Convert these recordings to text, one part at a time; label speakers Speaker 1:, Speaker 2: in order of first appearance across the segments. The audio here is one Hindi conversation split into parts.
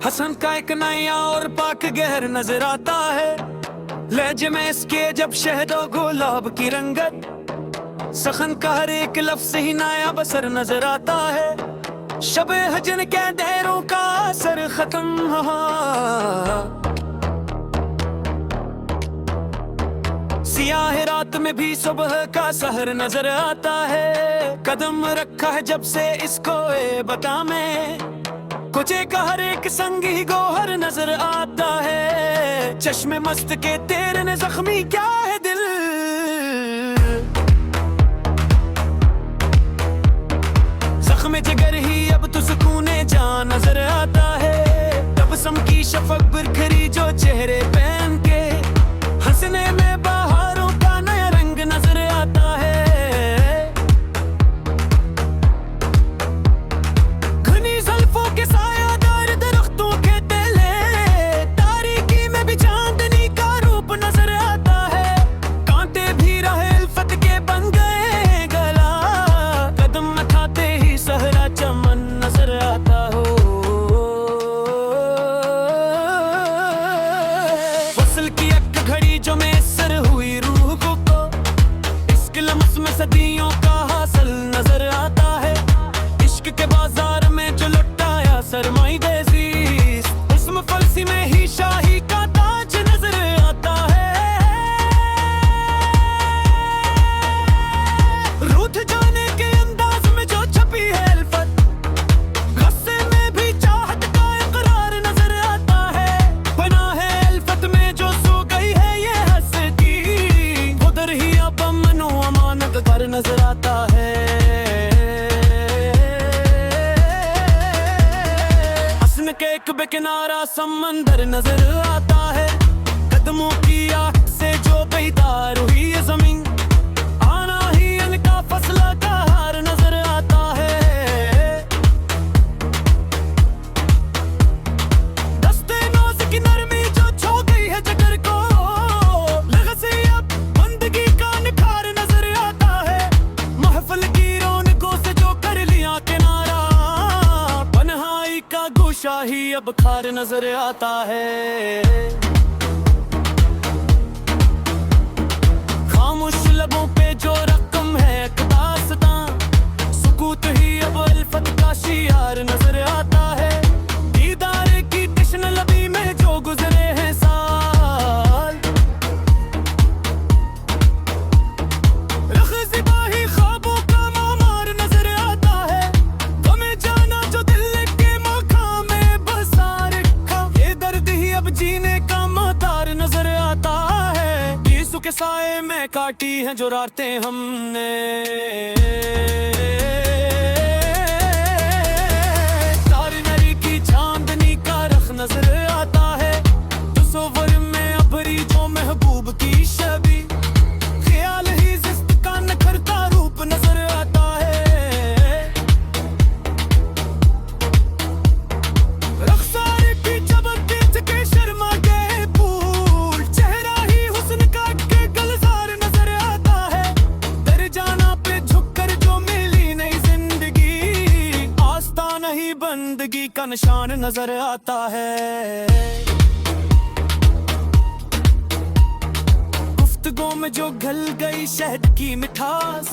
Speaker 1: हसन का एक नया और पाक गहर नजर आता है। लहजे में इसके जब शहदो गुलाब की रंगत, सखन का हर एक लफ्ज़ ही नया बसर नजर आता है। शबे हजन के देरों का असर खत्म, सियाह रात में भी सुबह का सहर नजर आता है। कदम रखा है जब से इसको ए बता में, कुचे का हर एक संगी गोहर नजर आता है। चश्मे मस्त के तेरे ने जख्मी क्या है दिल, जख्म जिगर ही अब तो सुकूने जान नजर आता है। तबसम की शफक बिरखरी जो चेहरे पहन के, हंसने में बहारों का नया रंग नजर आता है। घनी ज़ुल्फ़ों के सायादार दरख्तों के तले, तारीकी में भी चांदनी का रूप नजर आता है। कांटे भी रहे उल्फत के बन गए गला, कदम उठाते ही सहरा चमन नजर आता हो। वसल की एक घड़ी जो मैसर हुई रूह को, इश्क लम्स में सदियों का हासिल नजर आता है। इश्क के बाजार में जो लुटाया सरमाई अज़ीज़, उसमें फलसी में ही शाही का ताज नजर आता है। रूठ जाने के अंदाज में जो छपी है अल्फत, गुस्से में भी चाहत का इकरार नजर आता है। बना है अल्फत में जो सो गई है ये हस्ती, उधर ही अब अमन व अमानत घर नजर आता है। हसन के एक बेकिनारा समंदर नजर आता है। कदमों की आग से जो बेदार हुई ये जमीन, आना ही इनका फसला का हार नजर आता है। दस्ते नाज़ की नरमी जो छू गई है जिगर को, लग से अब बंदगी का निखार नजर आता है। महफिल की रौनकों से जो कर लिया किनारा, तन्हाई का गोशा ही अब खार नजर आता है। खामोश लबों पे जो रकम है एक दास्तां, सुकूत ही अब अल्फत का शियार नजर आता है। दीदार की तश्न लबी में जो गुजरे हैं साल, रख्ज़िबाही ख्वाबों का मामार नजर आता है। गमे जाना जो दिल के मकाम में बसा रखा, ये दर्द ही अब जीने का महतार नजर आता है। यीशु के साए में काटी हैं जो रातें हमने, तारी नरी की चांदनी का रख नजर आता है। तस्वर में अभरी जो महबूब की छवि, ख्याल ही जिस्त का नखरता रूप नजर आता है। रख्सार की चमक देख के शर्मा गए फूल, चेहरा ही हुस्न का के गलजार नजर आता है। दर जाना पे झुककर जो मिली नई जिंदगी, आस्ताना ही बंदगी का निशान नजर आता है। गुफ्तगू में जो घल गई शहद की मिठास,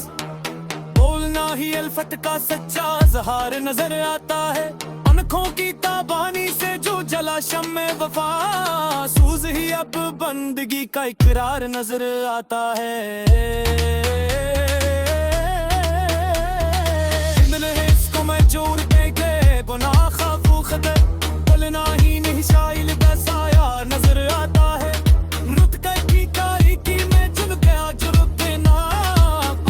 Speaker 1: बोलना ही अल्फत का सच्चा इज़हार नजर आता है। आँखों की ताबानी से जो जला शम्मे वफा, सूज ही अब बंदगी का इकरार नजर आता है। इसको मैं जोर दे गए बुना खाफू खतर, बोलना ही नहीं शाइल बसाया नजर आता है। रुत की तारीकी में चुन गया जो रुके ना,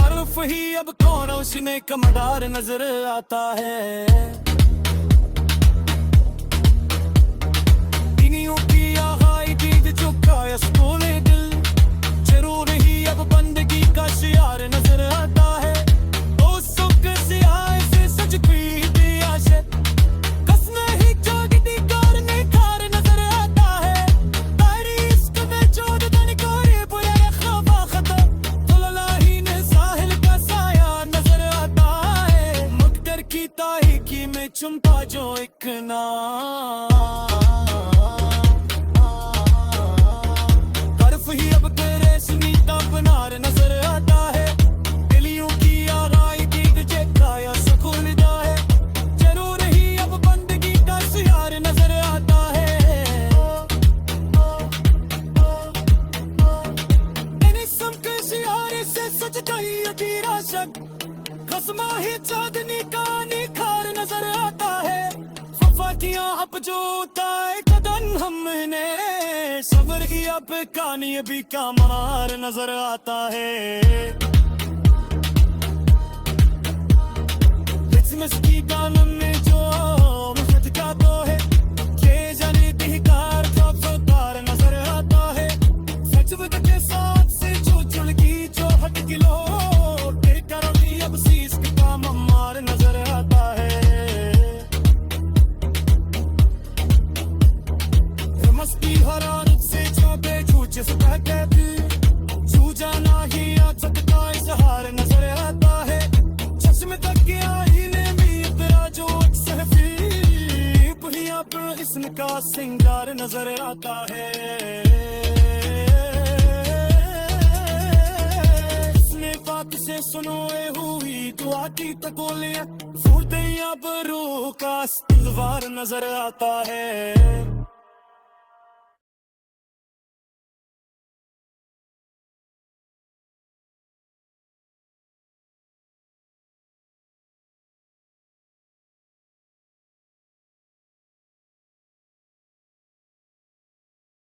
Speaker 1: अर्फ ही अब कौन उसने कमदार नजर आता है। दिनियों की आगाई दीद चुका यस्कोले दिल, जरूर ही अब बंदगी का शियार नजर आता है। ओ सुख से आए से सच की दियाशे, कसने ही जागती कार ने कार नजर आता है। तारी इश्क में चोद दन कोरे बुरा रखा खतर, तुलला ही ने साहिल का साया नजर आता है। मुकदर की तारीकी में चुमता जो एक नाम, जताई अधीरा शक खसमा ही चांदनी का निखार नजर आता है फफाकियां अब जो उताए कदम हमने सबर की अब कहानी अभी का मार नजर आता है इसकी कानून में जो मुहत का तो है के जाने अधिकार कब सुधार नजर आता है सच के साथ से जो चुलकी जो हट किलो करोगी अब शीश का मार नजर आता है मस्ती हरारत से जो बेचूचे सतह कहती छू जाना ही आज सकता इजहार नजर आता है चश्मे तक के आईने में तेरा जो अक्सर बुढ़िया पर इसका सिंगार नजर आता है इसने बात से सुनो हुई तो आती तकोलियां फूटते अब रूह का तलवार नजर आता है